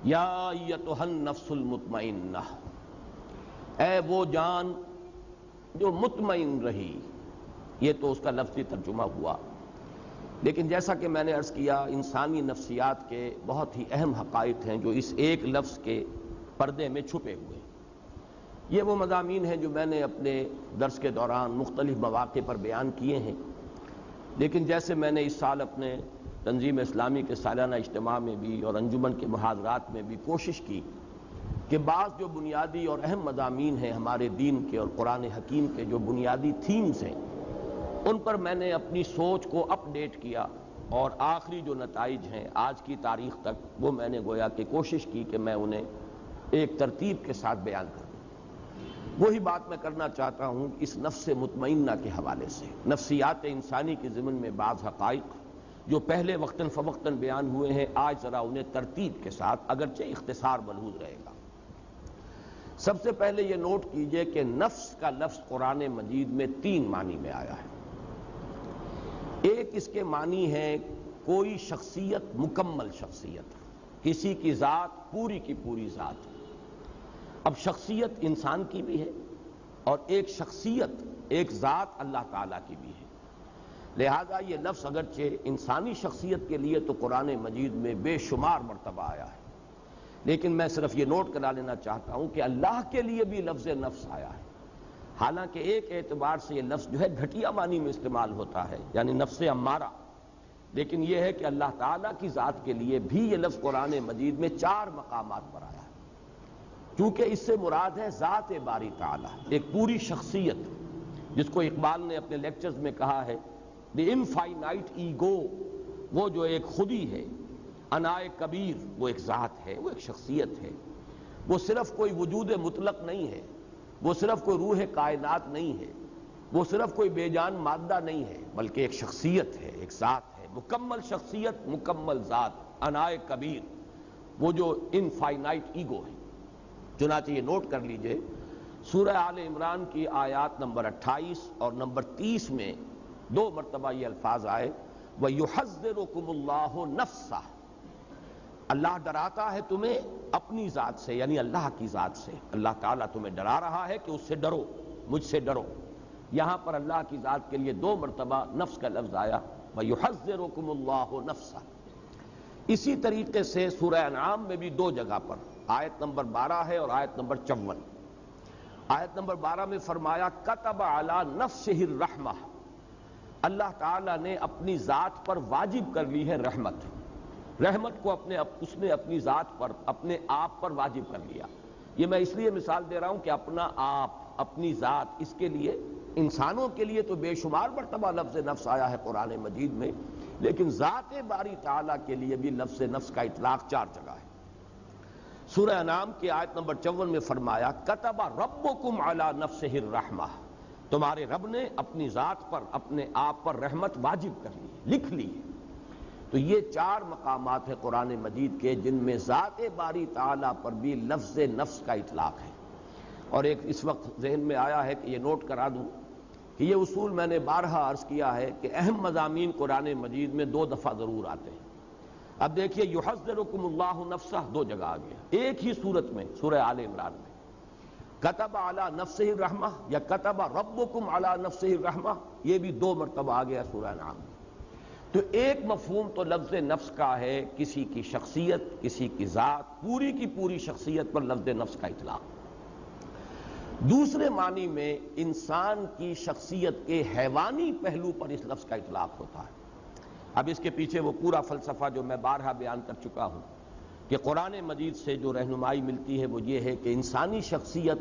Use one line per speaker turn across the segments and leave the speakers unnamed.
یا ایتھا النفس المطمئنہ، اے وہ جان جو مطمئن رہی. یہ تو اس کا لفظی ترجمہ ہوا، لیکن جیسا کہ میں نے عرض کیا انسانی نفسیات کے بہت ہی اہم حقائق ہیں جو اس ایک لفظ کے پردے میں چھپے ہوئے ہیں. یہ وہ مضامین ہیں جو میں نے اپنے درس کے دوران مختلف مواقع پر بیان کیے ہیں، لیکن جیسے میں نے اس سال اپنے تنظیم اسلامی کے سالانہ اجتماع میں بھی اور انجمن کے محاضرات میں بھی کوشش کی کہ بعض جو بنیادی اور اہم مضامین ہیں ہمارے دین کے اور قرآن حکیم کے جو بنیادی تھیمز ہیں ان پر میں نے اپنی سوچ کو اپ ڈیٹ کیا، اور آخری جو نتائج ہیں آج کی تاریخ تک وہ میں نے گویا کہ کوشش کی کہ میں انہیں ایک ترتیب کے ساتھ بیان کروں. وہی بات میں کرنا چاہتا ہوں اس نفس مطمئنہ کے حوالے سے. نفسیات انسانی کے ضمن میں بعض حقائق جو پہلے وقتاً فوقتاً بیان ہوئے ہیں آج ذرا انہیں ترتیب کے ساتھ اگرچہ اختصار ملحوظ رہے گا. سب سے پہلے یہ نوٹ کیجئے کہ نفس کا لفظ قرآن مجید میں 3 معنی میں آیا ہے. ایک اس کے معنی ہے کوئی شخصیت، مکمل شخصیت، کسی کی ذات پوری کی پوری ذات. اب شخصیت انسان کی بھی ہے اور ایک شخصیت، ایک ذات اللہ تعالیٰ کی بھی ہے. لہذا یہ لفظ اگرچہ انسانی شخصیت کے لیے تو قرآن مجید میں بے شمار مرتبہ آیا ہے، لیکن میں صرف یہ نوٹ کرا لینا چاہتا ہوں کہ اللہ کے لیے بھی لفظ نفس آیا ہے. حالانکہ ایک اعتبار سے یہ لفظ جو ہے گھٹیا معنی میں استعمال ہوتا ہے، یعنی نفس امارہ، لیکن یہ ہے کہ اللہ تعالیٰ کی ذات کے لیے بھی یہ لفظ قرآن مجید میں 4 مقامات پر آیا ہے. کیونکہ اس سے مراد ہے ذات باری تعالیٰ، ایک پوری شخصیت، جس کو اقبال نے اپنے لیکچرز میں کہا ہے دی انفائنائٹ ایگو، وہ جو ایک خودی ہے. انائے کبیر وہ ایک ذات ہے، وہ ایک شخصیت ہے. وہ صرف کوئی وجود مطلق نہیں ہے، وہ صرف کوئی روح کائنات نہیں ہے، وہ صرف کوئی بے جان مادہ نہیں ہے، بلکہ ایک شخصیت ہے، ایک ذات ہے، مکمل شخصیت، مکمل ذات. انائے کبیر وہ جو انفائنائٹ ایگو ہے. چنانچہ یہ نوٹ کر لیجئے سورہ آل عمران کی آیات نمبر 28 اور نمبر 30 میں 2 مرتبہ یہ الفاظ آئے وَيُحَذِّرُكُمُ اللَّهُ نَفْسَهُ، اللہ ڈراتا ہے تمہیں اپنی ذات سے، یعنی اللہ کی ذات سے. اللہ تعالیٰ تمہیں ڈرا رہا ہے کہ اس سے ڈرو، مجھ سے ڈرو. یہاں پر اللہ کی ذات کے لیے 2 مرتبہ نفس کا لفظ آیا وَيُحَذِّرُكُمُ اللَّهُ نَفْسَهُ. اسی طریقے سے سورہ انعام میں بھی 2 جگہ پر، آیت نمبر 12 ہے اور آیت نمبر 54. آیت نمبر 12 میں فرمایا کتب علی نفسہ الرحمہ، اللہ تعالیٰ نے اپنی ذات پر واجب کر لی ہے رحمت. رحمت کو اس نے اپنی ذات پر، اپنے آپ پر واجب کر لیا. یہ میں اس لیے مثال دے رہا ہوں کہ اپنا آپ، اپنی ذات، اس کے لیے انسانوں کے لیے تو بے شمار مرتبہ لفظ نفس آیا ہے قرآن مجید میں، لیکن ذات باری تعالیٰ کے لیے بھی لفظ نفس کا اطلاق 4 جگہ ہے. سورہ انعام کی آیت نمبر 54 میں فرمایا کتب ربکم علی نفسہ الرحمہ، تمہارے رب نے اپنی ذات پر، اپنے آپ پر رحمت واجب کر لی، لکھ لی. تو یہ 4 مقامات ہیں قرآن مجید کے جن میں ذات باری تعالیٰ پر بھی لفظ نفس کا اطلاق ہے. اور ایک اس وقت ذہن میں آیا ہے کہ یہ نوٹ کرا دوں کہ یہ اصول میں نے بارہا عرض کیا ہے کہ اہم مضامین قرآن مجید میں 2 دفعہ ضرور آتے ہیں. اب دیکھیے یحذرکم اللہ نفسہ 2 جگہ آ گیا ایک ہی صورت میں سورہ آل عمران میں. کتب علی نفسہ الرحمہ یا کتب ربکم علی نفسہ الرحمہ، یہ بھی 2 مرتبہ آ گیا سورہ انعام میں. تو ایک مفہوم تو لفظ نفس کا ہے کسی کی شخصیت، کسی کی ذات، پوری کی پوری شخصیت پر لفظ نفس کا اطلاق. دوسرے معنی میں انسان کی شخصیت کے حیوانی پہلو پر اس لفظ کا اطلاق ہوتا ہے. اب اس کے پیچھے وہ پورا فلسفہ جو میں بارہا بیان کر چکا ہوں کہ قرآن مجید سے جو رہنمائی ملتی ہے وہ یہ ہے کہ انسانی شخصیت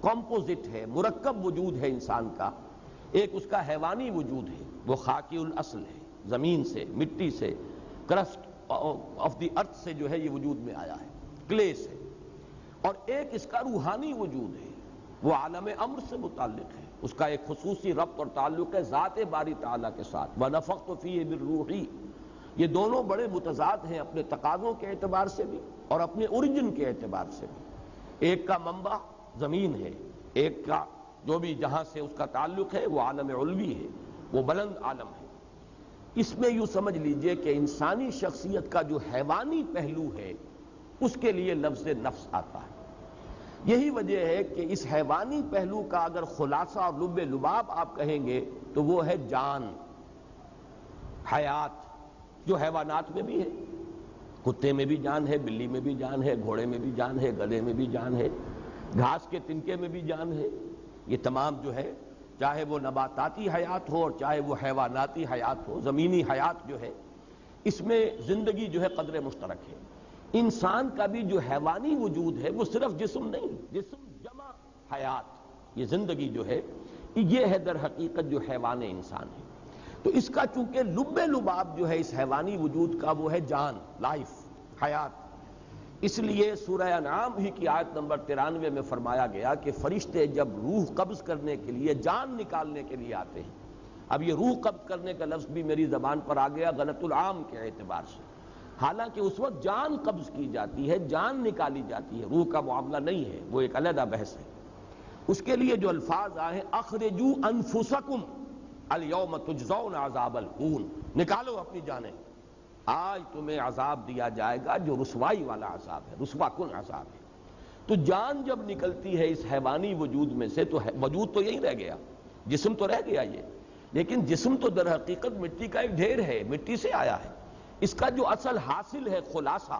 کمپوزٹ ہے، مرکب وجود ہے انسان کا. ایک اس کا حیوانی وجود ہے، وہ خاکی الاصل ہے، زمین سے، مٹی سے، کرسٹ آف دی ارتھ سے جو ہے یہ وجود میں آیا ہے، کلے سے. اور ایک اس کا روحانی وجود ہے، وہ عالم امر سے متعلق ہے، اس کا ایک خصوصی ربط اور تعلق ہے ذات باری تعالیٰ کے ساتھ. وَنَفَخْتُ فِيهِ مِن رُوحِي، یہ دونوں بڑے متضاد ہیں اپنے تقاضوں کے اعتبار سے بھی اور اپنے اوریجن کے اعتبار سے بھی. ایک کا منبع زمین ہے، ایک کا جو بھی جہاں سے اس کا تعلق ہے وہ عالم علوی ہے، وہ بلند عالم ہے. اس میں یوں سمجھ لیجئے کہ انسانی شخصیت کا جو حیوانی پہلو ہے اس کے لیے لفظ نفس آتا ہے۔ یہی وجہ ہے کہ اس حیوانی پہلو کا اگر خلاصہ اور لب لباب آپ کہیں گے تو وہ ہے جان، حیات، جو حیوانات میں بھی ہے۔ کتے میں بھی جان ہے، بلی میں بھی جان ہے، گھوڑے میں بھی جان ہے، گدھے میں بھی جان ہے، گھاس کے تنکے میں بھی جان ہے۔ یہ تمام جو ہے، چاہے وہ نباتاتی حیات ہو اور چاہے وہ حیواناتی حیات ہو، زمینی حیات جو ہے، اس میں زندگی جو ہے قدر مشترک ہے۔ انسان کا بھی جو حیوانی وجود ہے وہ صرف جسم نہیں، جسم جمع حیات، یہ زندگی جو ہے یہ ہے در حقیقت جو حیوان انسان ہے۔ تو اس کا چونکہ لب لباب جو ہے اس حیوانی وجود کا وہ ہے جان، لائف، حیات، اس لیے سورہ انعام ہی کی آیت نمبر 93 میں فرمایا گیا کہ فرشتے جب روح قبض کرنے کے لیے، جان نکالنے کے لیے آتے ہیں۔ اب یہ روح قبض کرنے کا لفظ بھی میری زبان پر آ گیا غلط العام کے اعتبار سے، حالانکہ اس وقت جان قبض کی جاتی ہے، جان نکالی جاتی ہے، روح کا معاملہ نہیں ہے، وہ ایک علیحدہ بحث ہے۔ اس کے لیے جو الفاظ آئے ہیں اخرجوا انفسکم الیوم تجزون عذاب الہون، نکالو اپنی جانیں، آج تمہیں عذاب دیا جائے گا جو رسوائی والا عذاب ہے، رسوا کن عذاب ہے۔ تو جان جب نکلتی ہے اس حیوانی وجود میں سے تو وجود تو یہی رہ گیا، جسم تو رہ گیا یہ، لیکن جسم تو در حقیقت مٹی کا ایک ڈھیر ہے، مٹی سے آیا ہے۔ اس کا جو اصل حاصل ہے خلاصہ،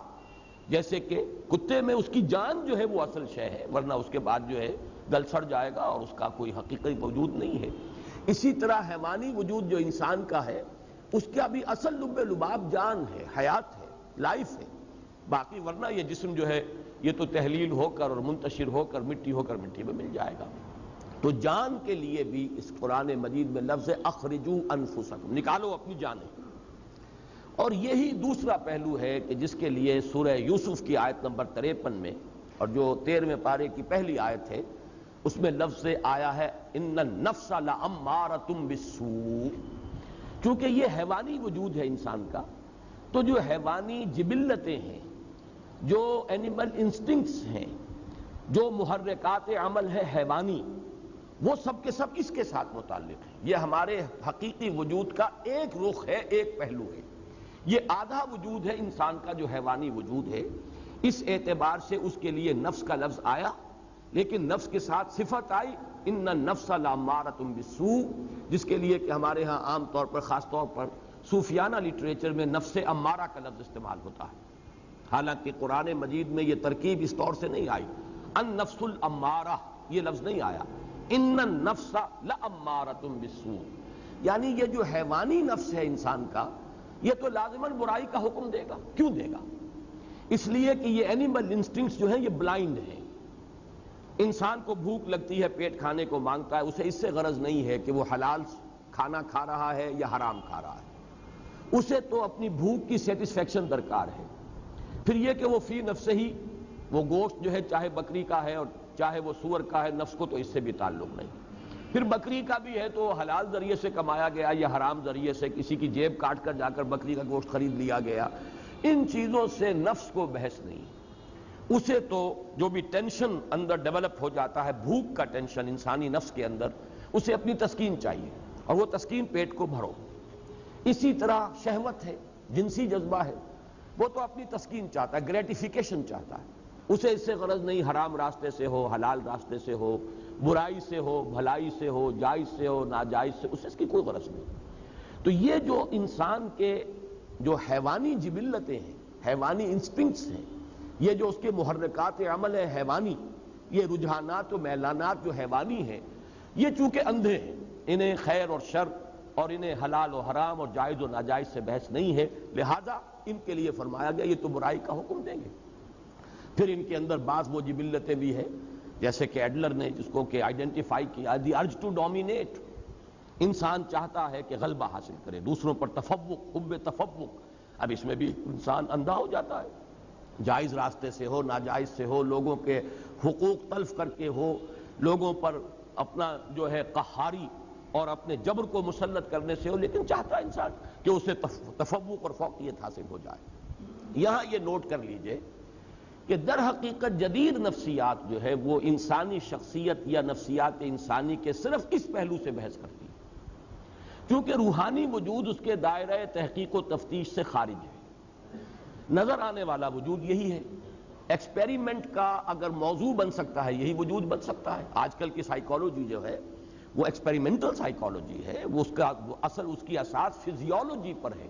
جیسے کہ کتے میں اس کی جان جو ہے وہ اصل شے ہے، ورنہ اس کے بعد جو ہے گل سڑ جائے گا اور اس کا کوئی حقیقی وجود نہیں ہے۔ اسی طرح حیوانی وجود جو انسان کا ہے اس کا بھی اصل لب لباب جان ہے، حیات ہے، لائف ہے، باقی ورنہ یہ جسم جو ہے یہ تو تحلیل ہو کر اور منتشر ہو کر مٹی میں مل جائے گا۔ تو جان کے لیے بھی اس قرآن مجید میں لفظ اخرجوا انفسکم، نکالو اپنی جانیں۔ اور یہی دوسرا پہلو ہے کہ جس کے لیے سورہ یوسف کی آیت نمبر 53 میں اور جو 13ویں پارے کی پہلی آیت ہے اس میں لفظ آیا ہے ان النفس لامارۃ بالسوء۔ چونکہ یہ حیوانی وجود ہے انسان کا، تو جو حیوانی جبلتیں ہیں، جو اینیمل انسٹنکٹس ہیں، جو محرکات عمل ہے حیوانی، وہ سب کے سب اس کے ساتھ متعلق ہیں۔ یہ ہمارے حقیقی وجود کا ایک رخ ہے، ایک پہلو ہے۔ یہ آدھا وجود ہے انسان کا جو حیوانی وجود ہے، اس اعتبار سے اس کے لیے نفس کا لفظ آیا، لیکن نفس کے ساتھ صفت آئی ان النفس لامارۃ بالسوء، جس کے لیے کہ ہمارے ہاں عام طور پر، خاص طور پر صوفیانہ لٹریچر میں نفس امارہ کا لفظ استعمال ہوتا ہے، حالانکہ قرآن مجید میں یہ ترکیب اس طور سے نہیں آئی، النفس الامارہ یہ لفظ نہیں آیا، ان النفس لامارۃ بالسوء، یعنی یہ جو حیوانی نفس ہے انسان کا یہ تو لازماً برائی کا حکم دے گا۔ کیوں دے گا؟ اس لیے کہ یہ اینیمل انسٹنکٹس جو ہیں یہ بلائنڈ ہیں۔ انسان کو بھوک لگتی ہے، پیٹ کھانے کو مانگتا ہے، اسے اس سے غرض نہیں ہے کہ وہ حلال کھانا کھا رہا ہے یا حرام کھا رہا ہے، اسے تو اپنی بھوک کی سیٹسفیکشن درکار ہے۔ پھر یہ کہ وہ فی نفسہ ہی وہ گوشت جو ہے چاہے بکری کا ہے اور چاہے وہ سور کا ہے، نفس کو تو اس سے بھی تعلق نہیں۔ پھر بکری کا بھی ہے تو حلال ذریعے سے کمایا گیا یا حرام ذریعے سے کسی کی جیب کاٹ کر جا کر بکری کا گوشت خرید لیا گیا، ان چیزوں سے نفس کو بحث نہیں۔ اسے تو جو بھی ٹینشن اندر ڈیولپ ہو جاتا ہے، بھوک کا ٹینشن انسانی نفس کے اندر، اسے اپنی تسکین چاہیے اور وہ تسکین پیٹ کو بھرو۔ اسی طرح شہوت ہے، جنسی جذبہ ہے، وہ تو اپنی تسکین چاہتا ہے، گریٹیفیکیشن چاہتا ہے، اسے اس سے غرض نہیں حرام راستے سے ہو، حلال راستے سے ہو، برائی سے ہو، بھلائی سے ہو، جائز سے ہو، ناجائز سے، اسے اس کی کوئی غرض نہیں۔ تو یہ جو انسان کے جو حیوانی جبلتیں ہیں، حیوانی انسٹنکٹس ہیں، یہ جو اس کے محرکات عمل ہے حیوانی، یہ رجحانات و میلانات جو حیوانی ہیں، یہ چونکہ اندھے ہیں، انہیں خیر اور شر اور انہیں حلال و حرام اور جائز و ناجائز سے بحث نہیں ہے، لہذا ان کے لیے فرمایا گیا یہ تو برائی کا حکم دیں گے۔ پھر ان کے اندر بعض وہ جبلتیں بھی ہیں، جیسے کہ ایڈلر نے جس کو کہ آئیڈینٹیفائی کیا، دی ارج ٹو ڈومینیٹ، انسان چاہتا ہے کہ غلبہ حاصل کرے، دوسروں پر تفوق، حب تفوق۔ اب اس میں بھی انسان اندھا ہو جاتا ہے، جائز راستے سے ہو، ناجائز سے ہو، لوگوں کے حقوق تلف کر کے ہو، لوگوں پر اپنا جو ہے قہاری اور اپنے جبر کو مسلط کرنے سے ہو، لیکن چاہتا ہے انسان کہ اسے تفوق اور فوقیت حاصل ہو جائے۔ یہاں یہ نوٹ کر لیجئے کہ در حقیقت جدید نفسیات جو ہے وہ انسانی شخصیت یا نفسیات انسانی کے صرف اس پہلو سے بحث کرتی ہے، کیونکہ روحانی وجود اس کے دائرہ تحقیق و تفتیش سے خارج ہے، نظر آنے والا وجود یہی ہے، ایکسپیریمنٹ کا اگر موضوع بن سکتا ہے یہی وجود بن سکتا ہے. آج کل کی سائیکالوجی جو ہے وہ ایکسپیریمنٹل سائیکالوجی ہے، وہ اس کی اساس فزیولوجی پر ہے.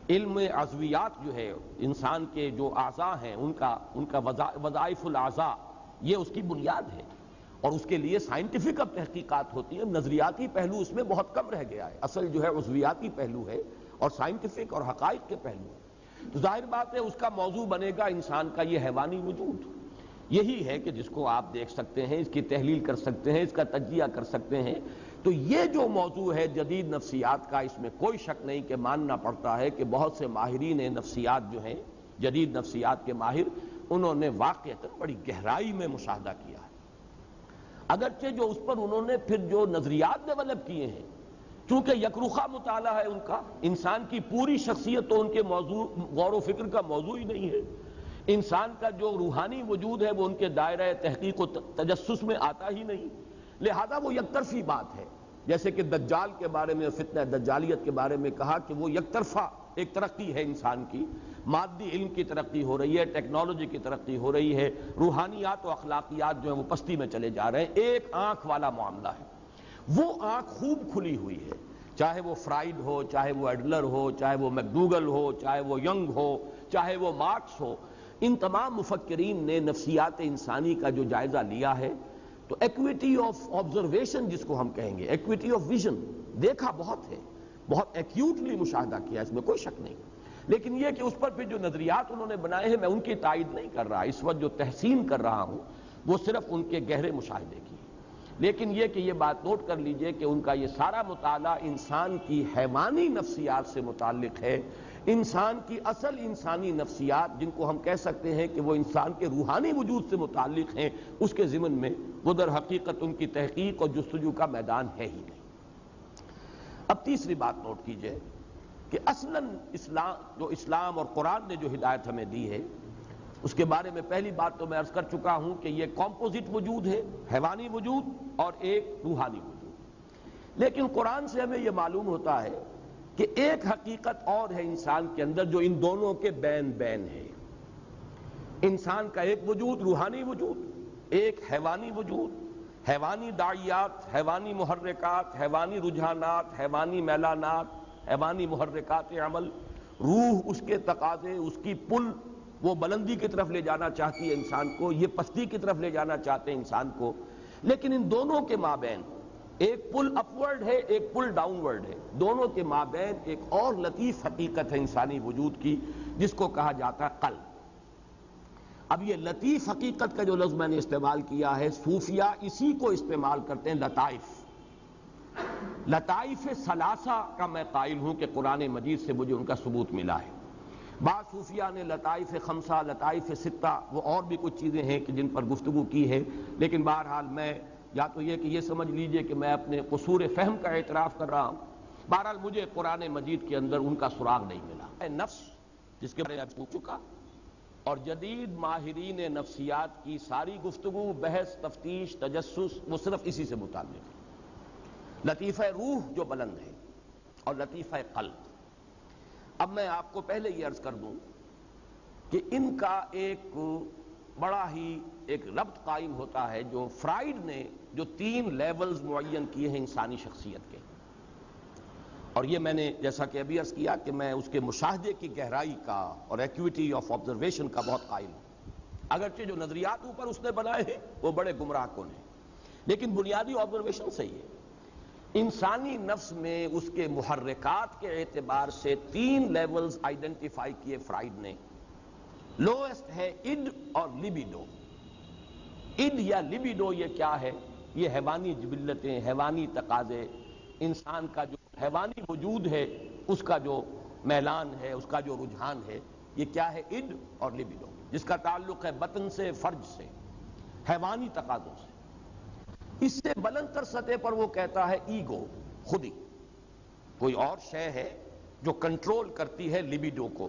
علم عضویات جو ہے، انسان کے جو اعضاء ہیں ان کا وظائف الاعضاء، یہ اس کی بنیاد ہے، اور اس کے لیے سائنٹیفک اب تحقیقات ہوتی ہیں. نظریاتی پہلو اس میں بہت کم رہ گیا ہے، اصل جو ہے عضویاتی پہلو ہے اور سائنٹیفک اور حقائق کے پہلو ہیں. تو ظاہر بات ہے اس کا موضوع بنے گا انسان کا یہ حیوانی وجود. یہی ہے کہ جس کو آپ دیکھ سکتے ہیں، اس کی تحلیل کر سکتے ہیں، اس کا تجزیہ کر سکتے ہیں. تو یہ جو موضوع ہے جدید نفسیات کا، اس میں کوئی شک نہیں کہ ماننا پڑتا ہے کہ بہت سے ماہرین نفسیات جو ہیں، جدید نفسیات کے ماہر، انہوں نے واقعتاً بڑی گہرائی میں مشاہدہ کیا ہے. اگرچہ جو اس پر انہوں نے پھر جو نظریات ڈیولپ کیے ہیں، چونکہ یکرخا مطالعہ ہے ان کا، انسان کی پوری شخصیت تو ان کے موضوع غور و فکر کا موضوع ہی نہیں ہے. انسان کا جو روحانی وجود ہے وہ ان کے دائرہ تحقیق و تجسس میں آتا ہی نہیں، لہذا وہ یک طرفی بات ہے. جیسے کہ دجال کے بارے میں، فتنہ دجالیت کے بارے میں کہا کہ وہ یک طرفہ ایک ترقی ہے انسان کی. مادی علم کی ترقی ہو رہی ہے، ٹیکنالوجی کی ترقی ہو رہی ہے، روحانیات و اخلاقیات جو ہیں وہ پستی میں چلے جا رہے ہیں. ایک آنکھ والا معاملہ ہے، وہ آنکھ خوب کھلی ہوئی ہے. چاہے وہ فرائیڈ ہو، چاہے وہ ایڈلر ہو، چاہے وہ میکڈوگل ہو، چاہے وہ ینگ ہو، چاہے وہ مارکس ہو، ان تمام مفکرین نے نفسیات انسانی کا جو جائزہ لیا ہے تو ایکویٹی آف آبزرویشن جس کو ہم کہیں گے، ایکویٹی آف ویژن، دیکھا بہت ہے، بہت ایکیوٹلی مشاہدہ کیا، اس میں کوئی شک نہیں. لیکن یہ کہ اس پر پھر جو نظریات انہوں نے بنائے ہیں میں ان کی تائید نہیں کر رہا. اس وقت جو تحسین کر رہا ہوں وہ صرف ان کے گہرے مشاہدے کی. لیکن یہ کہ یہ بات نوٹ کر لیجئے کہ ان کا یہ سارا مطالعہ انسان کی حیوانی نفسیات سے متعلق ہے. انسان کی اصل انسانی نفسیات جن کو ہم کہہ سکتے ہیں کہ وہ انسان کے روحانی وجود سے متعلق ہیں، اس کے ضمن میں وہ در حقیقت ان کی تحقیق اور جستجو کا میدان ہے ہی نہیں. اب تیسری بات نوٹ کیجئے کہ اصلاً اسلام اور قرآن نے جو ہدایت ہمیں دی ہے اس کے بارے میں پہلی بات تو میں عرض کر چکا ہوں کہ یہ کمپوزٹ وجود ہے، حیوانی وجود اور ایک روحانی وجود. لیکن قرآن سے ہمیں یہ معلوم ہوتا ہے کہ ایک حقیقت اور ہے انسان کے اندر جو ان دونوں کے بین بین ہے. انسان کا ایک وجود روحانی وجود، ایک حیوانی وجود، حیوانی داعیات، حیوانی محرکات، حیوانی رجحانات، حیوانی میلانات، حیوانی محرکات عمل. روح اس کے تقاضے، اس کی پل، وہ بلندی کی طرف لے جانا چاہتی ہے انسان کو، یہ پستی کی طرف لے جانا چاہتے ہیں انسان کو. لیکن ان دونوں کے مابین ایک پل اپورڈ ہے، ایک پل ڈاؤن ورڈ ہے. دونوں کے مابین ایک اور لطیف حقیقت ہے انسانی وجود کی جس کو کہا جاتا ہے قلب. اب یہ لطیف حقیقت کا جو لفظ میں نے استعمال کیا ہے، صوفیہ اسی کو استعمال کرتے ہیں، لطائف. لطائف ثلاثہ کا میں قائل ہوں کہ قرآن مجید سے مجھے ان کا ثبوت ملا ہے. بعض صوفیہ نے لطائف خمسہ، لطائف ستہ، وہ اور بھی کچھ چیزیں ہیں کہ جن پر گفتگو کی ہے. لیکن بہرحال میں یا تو یہ کہ یہ سمجھ لیجئے کہ میں اپنے قصور فہم کا اعتراف کر رہا ہوں. بہرحال مجھے قرآن مجید کے اندر ان کا سراغ نہیں ملا. نفس جس کے بارے میں پوچھ چکا، اور جدید ماہرین نفسیات کی ساری گفتگو، بحث، تفتیش، تجسس وہ صرف اسی سے متعلق ہے. لطیفہ روح جو بلند ہے اور لطیفہ قلب. اب میں آپ کو پہلے یہ عرض کر دوں کہ ان کا ایک بڑا ہی ایک ربط قائم ہوتا ہے جو فرائیڈ نے جو 3 لیولز معین کیے ہیں انسانی شخصیت کے. اور یہ میں نے جیسا کہ ابھی عرض کیا کہ میں اس کے مشاہدے کی گہرائی کا اور ایکویٹی آف آبزرویشن کا بہت قائل ہوں. اگرچہ جو نظریات اوپر اس نے بنائے ہیں وہ بڑے گمراہ کن ہیں، لیکن بنیادی آبزرویشن صحیح ہے. انسانی نفس میں اس کے محرکات کے اعتبار سے 3 لیولز آئیڈینٹیفائی کیے فرائیڈ نے. لوئسٹ ہے اڈ اور لیبیڈو. اڈ یا لیبیڈو یہ کیا ہے؟ یہ حیوانی جبلتیں، حیوانی تقاضے، انسان کا جو حیوانی وجود ہے اس کا جو میلان ہے، اس کا جو رجحان ہے، یہ کیا ہے؟ اڈ اور لیبیڈو، جس کا تعلق ہے بطن سے، فرج سے، حیوانی تقاضوں سے. اس سے بلند تر سطح پر وہ کہتا ہے ایگو، خودی. کوئی اور شے ہے جو کنٹرول کرتی ہے لیبیڈو کو،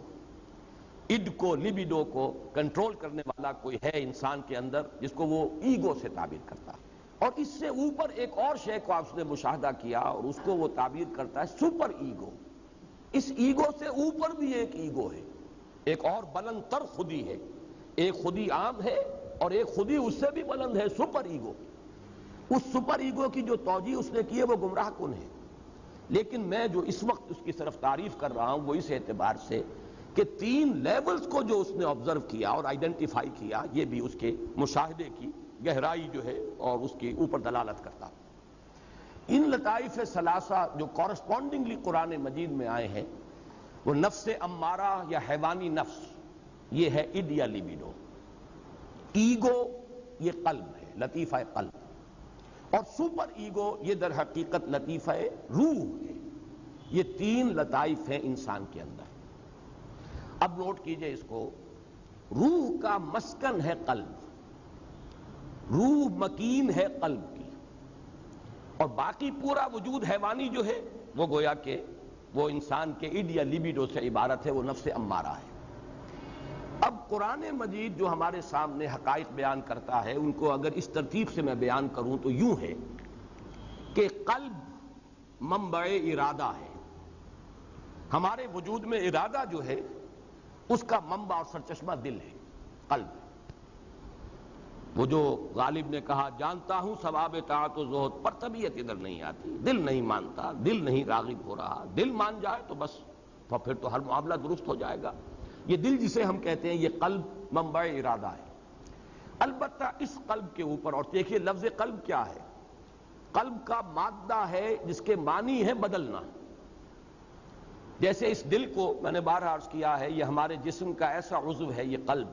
اڈ کو، لیبیڈو کو کنٹرول کرنے والا کوئی ہے انسان کے اندر جس کو وہ ایگو سے تعبیر کرتا ہے. اور اس سے اوپر ایک اور شے کو آپ نے مشاہدہ کیا اور اس کو وہ تعبیر کرتا ہے سپر ایگو. اس ایگو سے اوپر بھی ایک ایگو ہے، ایک اور بلند تر خودی ہے ایک خودی عام ہے اور ایک خودی اس سے بھی بلند ہے، سپر ایگو۔ اس سپر ایگو کی جو توجیہ اس نے کی ہے وہ گمراہ کن ہے۔ لیکن میں جو اس وقت اس کی طرف تعریف کر رہا ہوں وہ اس اعتبار سے کہ 3 لیولز کو جو اس نے آبزرو کیا اور آئیڈینٹیفائی کیا، یہ بھی اس کے مشاہدے کی گہرائی جو ہے اور اس کے اوپر دلالت کرتا۔ ان لطائف ثلاثہ جو کورسپونڈنگلی قرآن مجید میں آئے ہیں، وہ نفس امارہ یا حیوانی نفس، یہ ہے اِڈ یا لیبیڈو۔ ایگو یہ قلب ہے، لطیفہ قلب، اور سپر ایگو یہ در حقیقت لطیفہ روح ہے۔ یہ 3 لطائف ہیں انسان کے اندر۔ اب نوٹ کیجئے اس کو، روح کا مسکن ہے قلب، روح مکین ہے قلب کی، اور باقی پورا وجود حیوانی جو ہے وہ گویا کہ وہ انسان کے اِڈ یا لیبیڈو سے عبارت ہے، وہ نفس امارہ ہے۔ اب قرآن مجید جو ہمارے سامنے حقائق بیان کرتا ہے، ان کو اگر اس ترتیب سے میں بیان کروں تو یوں ہے کہ قلب منبع ارادہ ہے۔ ہمارے وجود میں ارادہ جو ہے اس کا منبع اور سرچشمہ دل ہے، قلب۔ وہ جو غالب نے کہا جانتا ہوں ثواب طاعت و زہد پر طبیعت ادھر نہیں آتی، دل نہیں مانتا، دل نہیں راغب ہو رہا، دل مان جائے تو بس پھر تو ہر معاملہ درست ہو جائے گا۔ یہ دل جسے ہم کہتے ہیں یہ قلب منبع ارادہ ہے۔ البتہ اس قلب کے اوپر، اور دیکھیے لفظ قلب کیا ہے، قلب کا مادہ ہے جس کے معنی ہے بدلنا۔ جیسے اس دل کو میں نے بارہا عرض کیا ہے، یہ ہمارے جسم کا ایسا عضو ہے، یہ قلب،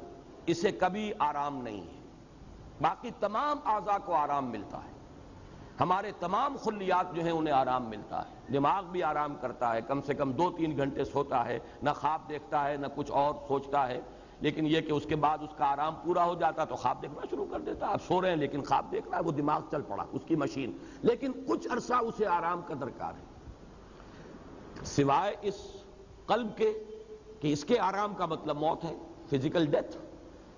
اسے کبھی آرام نہیں ہے، باقی تمام اعضاء کو آرام ملتا ہے، ہمارے تمام خلیات جو ہیں انہیں آرام ملتا ہے، دماغ بھی آرام کرتا ہے، کم سے کم 2-3 گھنٹے سوتا ہے، نہ خواب دیکھتا ہے نہ کچھ اور سوچتا ہے، لیکن یہ کہ اس کے بعد اس کا آرام پورا ہو جاتا تو خواب دیکھنا شروع کر دیتا۔ آپ سو رہے ہیں لیکن خواب دیکھ رہا ہے، وہ دماغ چل پڑا اس کی مشین، لیکن کچھ عرصہ اسے آرام کا درکار ہے، سوائے اس قلب کے کہ اس کے آرام کا مطلب موت ہے، فزیکل ڈیتھ۔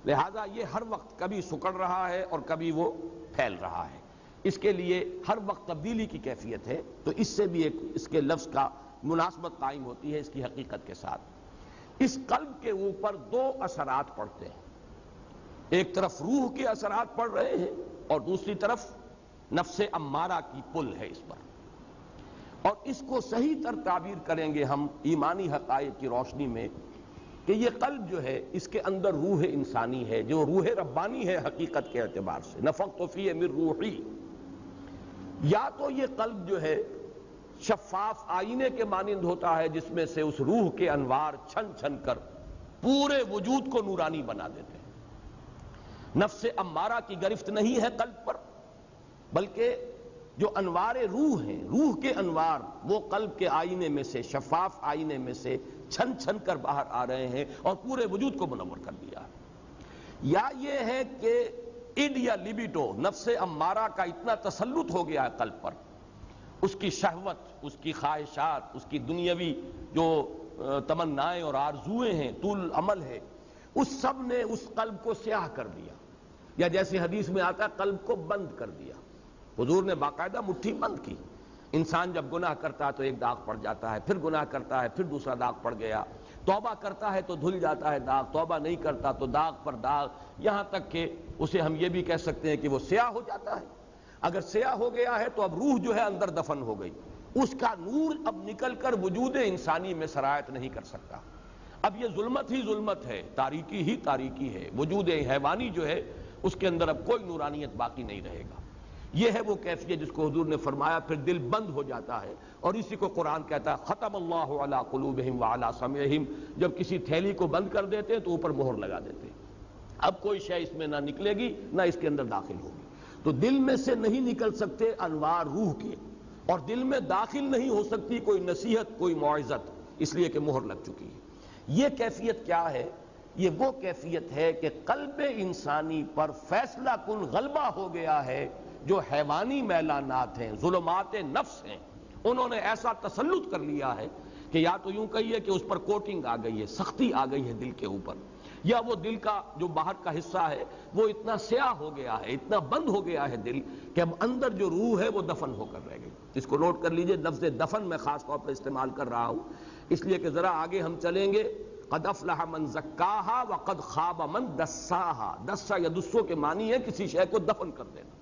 لہذا یہ ہر وقت کبھی سکڑ رہا ہے اور کبھی وہ پھیل رہا ہے، اس کے لیے ہر وقت تبدیلی کی کیفیت ہے، تو اس سے بھی ایک اس کے لفظ کا مناسبت قائم ہوتی ہے اس کی حقیقت کے ساتھ۔ اس قلب کے اوپر 2 اثرات پڑتے ہیں، ایک طرف روح کے اثرات پڑ رہے ہیں اور دوسری طرف نفس امارہ کی پل ہے اس پر، اور اس کو صحیح تر تعبیر کریں گے ہم ایمانی حقائق کی روشنی میں کہ یہ قلب جو ہے اس کے اندر روح انسانی ہے، جو روح ربانی ہے حقیقت کے اعتبار سے، نفخت فیہ من روحی۔ یا تو یہ قلب جو ہے شفاف آئینے کے مانند ہوتا ہے جس میں سے اس روح کے انوار چھن چھن کر پورے وجود کو نورانی بنا دیتے ہیں۔ نفس امارہ کی گرفت نہیں ہے قلب پر، بلکہ جو انوار روح ہیں، روح کے انوار وہ قلب کے آئینے میں سے، شفاف آئینے میں سے چھن چھن کر باہر آ رہے ہیں اور پورے وجود کو منور کر دیا۔ یا یہ ہے کہ اِڈ یا لیبیڈو، نفس امارہ کا اتنا تسلط ہو گیا ہے قلب پر، اس کی شہوت، اس کی خواہشات، اس کی دنیاوی جو تمنائیں اور آرزوئیں ہیں، طول عمل ہے، اس سب نے اس قلب کو سیاہ کر دیا، یا جیسے حدیث میں آتا ہے قلب کو بند کر دیا۔ حضور نے باقاعدہ مٹھی بند کی۔ انسان جب گناہ کرتا ہے تو ایک داغ پڑ جاتا ہے، پھر گناہ کرتا ہے پھر دوسرا داغ پڑ گیا، توبہ کرتا ہے تو دھل جاتا ہے داغ، توبہ نہیں کرتا تو داغ پر داغ، یہاں تک کہ اسے ہم یہ بھی کہہ سکتے ہیں کہ وہ سیاہ ہو جاتا ہے۔ اگر سیاہ ہو گیا ہے تو اب روح جو ہے اندر دفن ہو گئی، اس کا نور اب نکل کر وجود انسانی میں سرایت نہیں کر سکتا۔ اب یہ ظلمت ہی ظلمت ہے، تاریکی ہی تاریکی ہے، وجود حیوانی جو ہے اس کے اندر اب کوئی نورانیت باقی نہیں رہے گا۔ یہ ہے وہ کیفیت جس کو حضور نے فرمایا پھر دل بند ہو جاتا ہے، اور اسی کو قرآن کہتا ہے ختم اللہ علی قلوبہم وعلی سمعہم، جب کسی تھیلی کو بند کر دیتے ہیں تو اوپر مہر لگا دیتے ہیں، اب کوئی شے اس میں نہ نکلے گی نہ اس کے اندر داخل ہوگی۔ تو دل میں سے نہیں نکل سکتے انوار روح کے، اور دل میں داخل نہیں ہو سکتی کوئی نصیحت، کوئی موعظت، اس لیے کہ مہر لگ چکی ہے۔ یہ کیفیت کیا ہے؟ یہ وہ کیفیت ہے کہ قلب انسانی پر فیصلہ کن غلبہ ہو گیا ہے۔ جو حیوانی میلانات ہیں، ظلمات نفس ہیں، انہوں نے ایسا تسلط کر لیا ہے کہ یا تو یوں کہیے کہ اس پر کوٹنگ آ گئی ہے، سختی آ گئی ہے دل کے اوپر، یا وہ دل کا جو باہر کا حصہ ہے وہ اتنا سیاہ ہو گیا ہے، اتنا بند ہو گیا ہے دل کہ اب اندر جو روح ہے وہ دفن ہو کر رہ گئی۔ اس کو نوٹ کر لیجئے، لفظ دفن میں خاص طور پر استعمال کر رہا ہوں اس لیے کہ ذرا آگے ہم چلیں گے قد افلح من زکاہا وقد خاب من دساہا. دسا یا دسو کے معنی ہے کسی شے کو دفن کر دینا.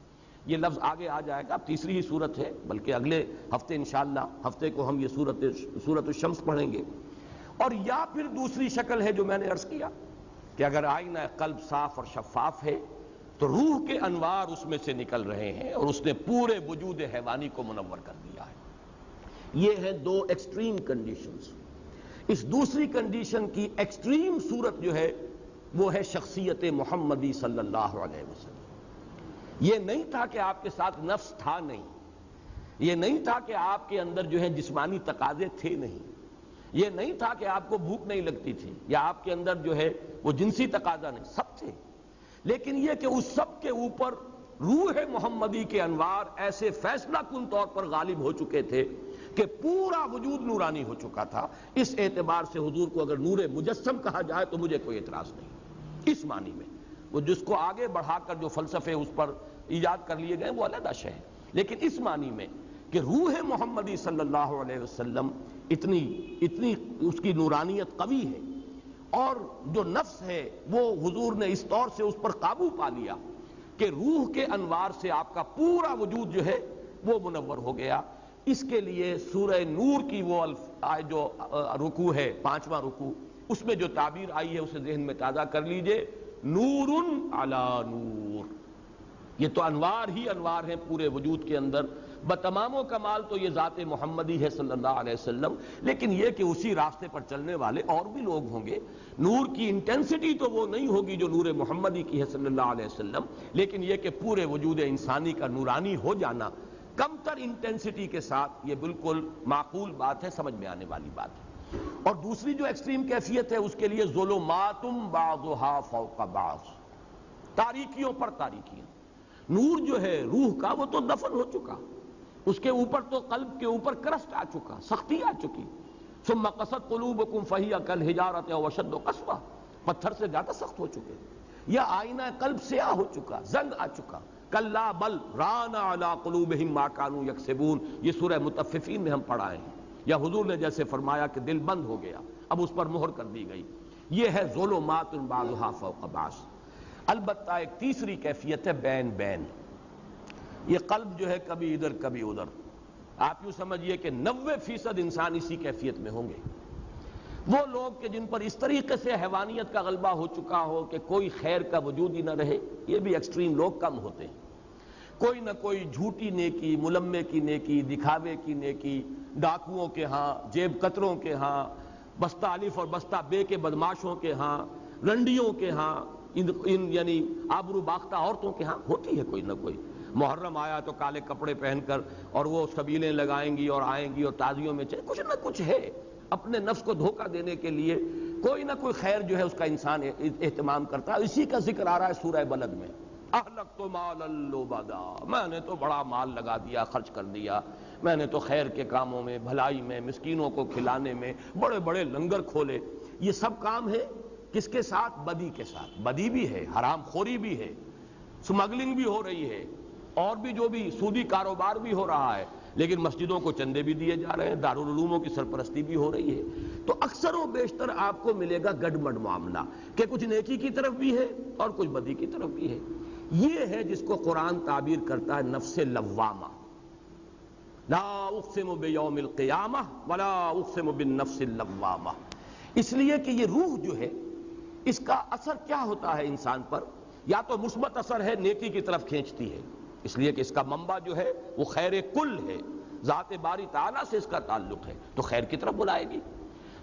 یہ لفظ آگے آ جائے گا. اب تیسری ہی صورت ہے، بلکہ اگلے ہفتے انشاءاللہ ہفتے کو ہم یہ سورۃ الشمس پڑھیں گے. اور یا پھر دوسری شکل ہے جو میں نے عرض کیا کہ اگر آئینہ قلب صاف اور شفاف ہے تو روح کے انوار اس میں سے نکل رہے ہیں اور اس نے پورے وجود حیوانی کو منور کر دیا ہے. یہ ہیں دو ایکسٹریم کنڈیشنز. اس دوسری کنڈیشن کی ایکسٹریم صورت جو ہے وہ ہے شخصیت محمدی صلی اللہ علیہ وسلم. یہ نہیں تھا کہ آپ کے ساتھ نفس تھا نہیں، یہ نہیں تھا کہ آپ کے اندر جو ہے جسمانی تقاضے تھے نہیں، یہ نہیں تھا کہ آپ کو بھوک نہیں لگتی تھی یا آپ کے اندر جو ہے وہ جنسی تقاضا نہیں، سب تھے. لیکن یہ کہ اس سب کے اوپر روح محمدی کے انوار ایسے فیصلہ کن طور پر غالب ہو چکے تھے کہ پورا وجود نورانی ہو چکا تھا. اس اعتبار سے حضور کو اگر نور مجسم کہا جائے تو مجھے کوئی اعتراض نہیں. اس معنی میں وہ جس کو آگے بڑھا کر جو فلسفے اس پر ایجاد کر لیے گئے وہ علیحدہ شے ہے، لیکن اس معنی میں کہ روح محمدی صلی اللہ علیہ وسلم اتنی اس کی نورانیت قوی ہے اور جو نفس ہے وہ حضور نے اس طور سے اس پر قابو پا لیا کہ روح کے انوار سے آپ کا پورا وجود جو ہے وہ منور ہو گیا. اس کے لیے سورہ نور کی وہ جو رکوع ہے 5واں رکوع، اس میں جو تعبیر آئی ہے اسے ذہن میں تازہ کر لیجئے. نور علی نور، یہ تو انوار ہی انوار ہیں پورے وجود کے اندر. بتمام و کمال تو یہ ذات محمدی ہے صلی اللہ علیہ وسلم، لیکن یہ کہ اسی راستے پر چلنے والے اور بھی لوگ ہوں گے. نور کی انٹینسٹی تو وہ نہیں ہوگی جو نور محمدی کی ہے صلی اللہ علیہ وسلم، لیکن یہ کہ پورے وجود انسانی کا نورانی ہو جانا کم تر انٹینسٹی کے ساتھ یہ بالکل معقول بات ہے، سمجھ میں آنے والی بات ہے. اور دوسری جو ایکسٹریم کیفیت ہے اس کے لیے ظلمات بعضها فوق بعض، تاریکیوں پر تاریکیاں. نور جو ہے روح کا وہ تو دفن ہو چکا، اس کے اوپر تو قلب کے اوپر کرسٹ آ چکا، سختی آ چکی. ثم قست قلوبکم فہی کالحجارۃ او اشد قسوہ، پتھر سے زیادہ سخت ہو چکے. یا آئینہ قلب سیاہ ہو چکا، زنگ آ چکا. کلا بل ران علی قلوبہم ما کانوا یکسبون، یہ سورہ مطففین میں ہم پڑھائے ہیں. یا حضور نے جیسے فرمایا کہ دل بند ہو گیا، اب اس پر مہر کر دی گئی. یہ ہے ظلمات بعضها فوق بعض. البتہ ایک تیسری کیفیت ہے بین بین. یہ قلب جو ہے کبھی ادھر کبھی ادھر. آپ یوں سمجھیے کہ 90% انسان اسی کیفیت میں ہوں گے. وہ لوگ کہ جن پر اس طریقے سے حیوانیت کا غلبہ ہو چکا ہو کہ کوئی خیر کا وجود ہی نہ رہے، یہ بھی ایکسٹریم لوگ کم ہوتے ہیں. کوئی نہ کوئی جھوٹی نیکی، ملمے کی نیکی، دکھاوے کی نیکی، ڈاکوؤں کے ہاں، جیب کتروں کے ہاں، بستہ الف اور بستہ بے کے بدماشوں کے ہاں، رنڈیوں کے ہاں، یعنی آبرو باختہ عورتوں کے ہاں ہوتی ہے کوئی نہ کوئی. محرم آیا تو کالے کپڑے پہن کر اور وہ سبیلیں لگائیں گی اور آئیں گی اور تعزیوں میں کچھ نہ کچھ ہے. اپنے نفس کو دھوکہ دینے کے لیے کوئی نہ کوئی خیر جو ہے اس کا انسان اہتمام کرتا ہے. اسی کا ذکر آ رہا ہے سورہ بلد میں. اہلکت مالا لبدا، میں نے تو بڑا مال لگا دیا، خرچ کر دیا. میں نے تو خیر کے کاموں میں، بھلائی میں، مسکینوں کو کھلانے میں بڑے بڑے لنگر کھولے. یہ سب کام ہے کس کے ساتھ؟ بدی کے ساتھ. بدی بھی ہے، حرام خوری بھی ہے، سمگلنگ بھی ہو رہی ہے، اور بھی جو بھی سودی کاروبار بھی ہو رہا ہے، لیکن مسجدوں کو چندے بھی دیے جا رہے ہیں، دارالعلوموں کی سرپرستی بھی ہو رہی ہے. تو اکثر و بیشتر آپ کو ملے گا گڈمڈ معاملہ کہ کچھ نیکی کی طرف بھی ہے اور کچھ بدی کی طرف بھی ہے. یہ ہے جس کو قرآن تعبیر کرتا ہے نفس لوامہ. لا اقسم بیوم القیامہ ولا اقسم بالنفس اللوامہ. اس لیے کہ یہ روح جو ہے اس کا اثر کیا ہوتا ہے انسان پر؟ یا تو مثبت اثر ہے، نیکی کی طرف کھینچتی ہے، اس لیے کہ اس کا منبع جو ہے وہ خیر کل ہے، ذات باری تعالیٰ سے اس کا تعلق ہے تو خیر کی طرف بلائے گی.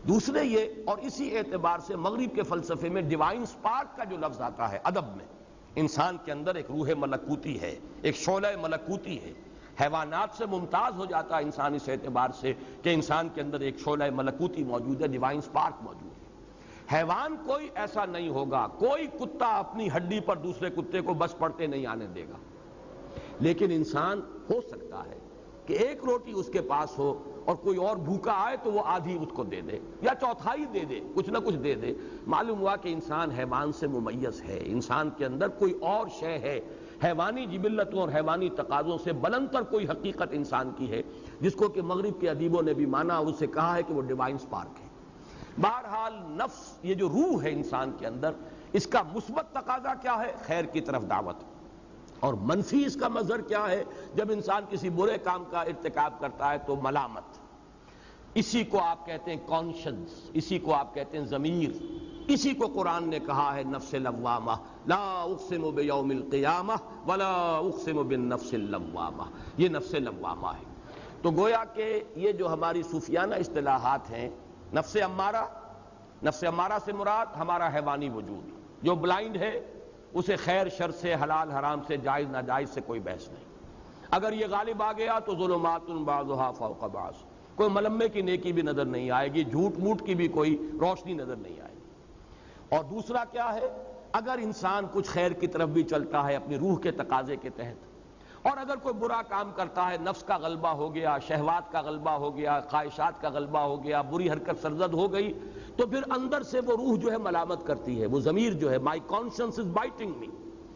دوسرے یہ، اور اسی اعتبار سے مغرب کے فلسفے میں ڈیوائن سپارک کا جو لفظ آتا ہے ادب میں، انسان کے اندر ایک روح ملکوتی ہے، ایک شعلہ ملکوتی ہے. حیوانات سے ممتاز ہو جاتا ہے انسان اس اعتبار سے کہ انسان کے اندر ایک شعلہ ملکوتی موجود ہے، ڈیوائن سپارک موجود ہے. حیوان کوئی ایسا نہیں ہوگا، کوئی کتا اپنی ہڈی پر دوسرے کتے کو بس پڑتے نہیں آنے دے گا. لیکن انسان ہو سکتا ہے کہ ایک روٹی اس کے پاس ہو اور کوئی اور بھوکا آئے تو وہ آدھی اس کو دے دے یا چوتھائی دے دے، کچھ نہ کچھ دے دے. معلوم ہوا کہ انسان حیوان سے ممیز ہے، انسان کے اندر کوئی اور شے ہے، حیوانی جبلتوں اور حیوانی تقاضوں سے بلند تر کوئی حقیقت انسان کی ہے، جس کو کہ مغرب کے ادیبوں نے بھی مانا، اسے کہا ہے کہ وہ ڈیوائن سپارک ہے. بہرحال نفس یہ جو روح ہے انسان کے اندر، اس کا مثبت تقاضا کیا ہے؟ خیر کی طرف دعوت، اور منفی اس کا مظہر کیا ہے؟ جب انسان کسی برے کام کا ارتکاب کرتا ہے تو ملامت، اسی کو آپ کہتے ہیں کانشنس، اسی کو آپ کہتے ہیں ضمیر، اسی کو قرآن نے کہا ہے نفس لوامہ، لا اقسم بیوم القیامہ ولا اقسم بالنفس اللوامہ، یہ نفس لوامہ ہے۔ تو گویا کہ یہ جو ہماری صوفیانہ اصطلاحات ہیں، نفس امارہ سے مراد ہمارا حیوانی وجود، جو بلائنڈ ہے اسے خیر شر سے، حلال حرام سے، جائز ناجائز سے کوئی بحث نہیں۔ اگر یہ غالب آ گیا تو ظلمات بعضها فوق بعض، کوئی ملمے کی نیکی بھی نظر نہیں آئے گی، جھوٹ موٹ کی بھی کوئی روشنی نظر نہیں آئے گی۔ اور دوسرا کیا ہے؟ اگر انسان کچھ خیر کی طرف بھی چلتا ہے اپنی روح کے تقاضے کے تحت، اور اگر کوئی برا کام کرتا ہے، نفس کا غلبہ ہو گیا، شہوات کا غلبہ ہو گیا، خواہشات کا غلبہ ہو گیا، بری حرکت سرزد ہو گئی، تو پھر اندر سے وہ روح جو ہے ملامت کرتی ہے، وہ ضمیر جو ہے مائی کانشنس از بائٹنگ می،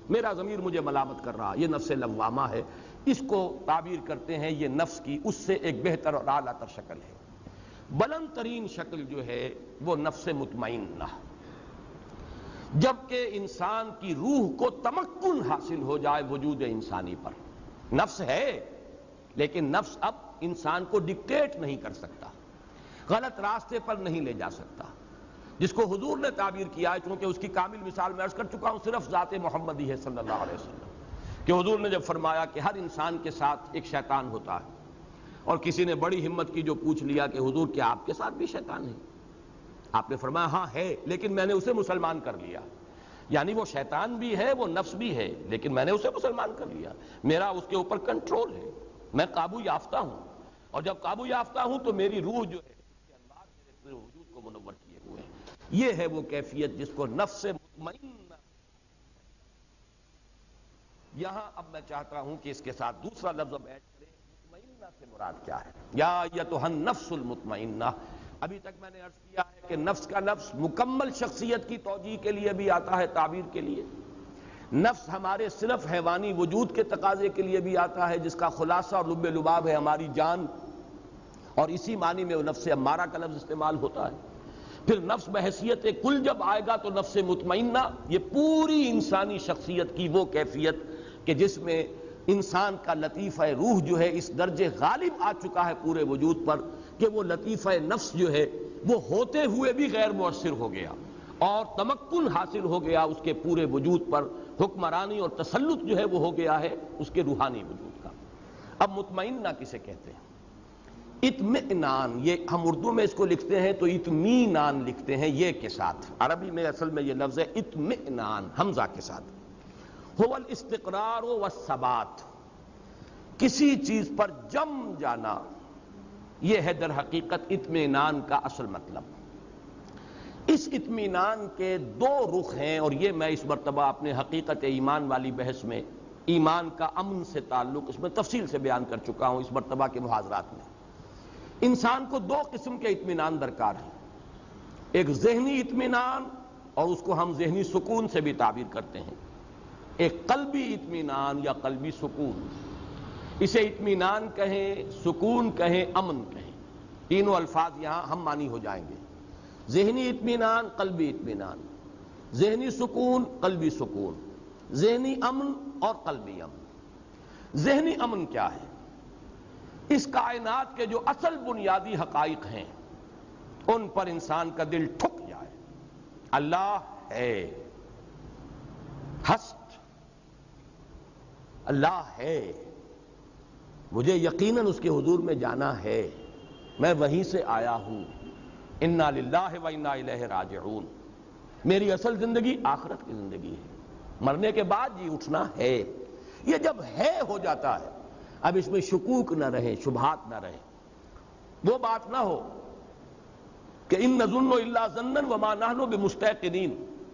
میرا ضمیر مجھے ملامت کر رہا، یہ نفس لوامہ ہے۔ اس کو تعبیر کرتے ہیں یہ نفس کی اس سے ایک بہتر اور اعلیٰ تر شکل ہے۔ بلند ترین شکل جو ہے وہ نفس مطمئنہ، جبکہ انسان کی روح کو تمکن حاصل ہو جائے وجود انسانی پر۔ نفس ہے لیکن نفس اب انسان کو ڈکٹیٹ نہیں کر سکتا، غلط راستے پر نہیں لے جا سکتا، جس کو حضور نے تعبیر کیا ہے، چونکہ اس کی کامل مثال میں عرض کر چکا ہوں، صرف ذات محمدی ہے صلی اللہ علیہ وسلم، کہ حضور نے جب فرمایا کہ ہر انسان کے ساتھ ایک شیطان ہوتا ہے، اور کسی نے بڑی ہمت کی جو پوچھ لیا کہ حضور کیا آپ کے ساتھ بھی شیطان ہے؟ آپ نے فرمایا ہاں ہے، لیکن میں نے اسے مسلمان کر لیا، یعنی وہ شیطان بھی ہے، وہ نفس بھی ہے، لیکن میں نے اسے مسلمان کر لیا، میرا اس کے اوپر کنٹرول ہے، میں قابو یافتہ ہوں، اور جب قابو یافتہ ہوں تو میری روح جو ہے اس کے انوار میرے پورے وجود کو منور کیے ہوئے ہیں۔ یہ ہے وہ کیفیت جس کو نفس مطمئنہ۔ یہاں اب میں چاہتا ہوں کہ اس کے ساتھ دوسرا لفظ اب ایڈ کریں، مطمئنہ سے مراد کیا ہے؟ یا ایتھا النفس المطمئنہ۔ ابھی تک میں نے عرض کیا ہے کہ نفس کا لفظ مکمل شخصیت کی توجیہ کے لیے بھی آتا ہے، تعبیر کے لیے، نفس ہمارے صرف حیوانی وجود کے تقاضے کے لیے بھی آتا ہے، جس کا خلاصہ اور لب لباب ہے ہماری جان، اور اسی معنی میں وہ نفس امارہ کا لفظ استعمال ہوتا ہے۔ پھر نفس بحیثیت کل جب آئے گا تو نفس مطمئنہ، یہ پوری انسانی شخصیت کی وہ کیفیت کہ جس میں انسان کا لطیفہ روح جو ہے اس درجے غالب آ چکا ہے پورے وجود پر کہ وہ لطیفہ نفس جو ہے وہ ہوتے ہوئے بھی غیر مؤثر ہو گیا، اور تمکن حاصل ہو گیا اس کے پورے وجود پر، حکمرانی اور تسلط جو ہے وہ ہو گیا ہے اس کے روحانی وجود کا۔ اب مطمئنہ کسے کہتے ہیں؟ اطمئنان، یہ ہم اردو میں اس کو لکھتے ہیں تو اطمینان لکھتے ہیں یہ کے ساتھ، عربی میں اصل میں یہ لفظ ہے اطمئنان حمزہ کے ساتھ۔ هو الاستقرار والثبات، کسی چیز پر جم جانا، یہ ہے در حقیقت اطمینان کا اصل مطلب۔ اس اطمینان کے دو رخ ہیں، اور یہ میں اس مرتبہ اپنے حقیقت ایمان والی بحث میں ایمان کا امن سے تعلق اس میں تفصیل سے بیان کر چکا ہوں اس مرتبہ کے محاضرات میں۔ انسان کو دو قسم کے اطمینان درکار ہیں، ایک ذہنی اطمینان، اور اس کو ہم ذہنی سکون سے بھی تعبیر کرتے ہیں، ایک قلبی اطمینان یا قلبی سکون، اسے اطمینان کہیں، سکون کہیں، امن کہیں، تینوں الفاظ یہاں ہم معنی ہو جائیں گے۔ ذہنی اطمینان، قلبی اطمینان، ذہنی سکون، قلبی سکون، ذہنی امن اور قلبی امن۔ ذہنی امن کیا ہے؟ اس کائنات کے جو اصل بنیادی حقائق ہیں ان پر انسان کا دل ٹھک جائے، اللہ ہے، ہست اللہ ہے، مجھے یقیناً اس کے حضور میں جانا ہے، میں وہیں سے آیا ہوں، انا للہ و انا الیہ راجعون، میری اصل زندگی آخرت کی زندگی ہے، مرنے کے بعد جی اٹھنا ہے۔ یہ جب ہے ہو جاتا ہے، اب اس میں شکوک نہ رہے، شبہات نہ رہے، وہ بات نہ ہو کہ ان نظن الا ظنا وما نحن بمستيقنين،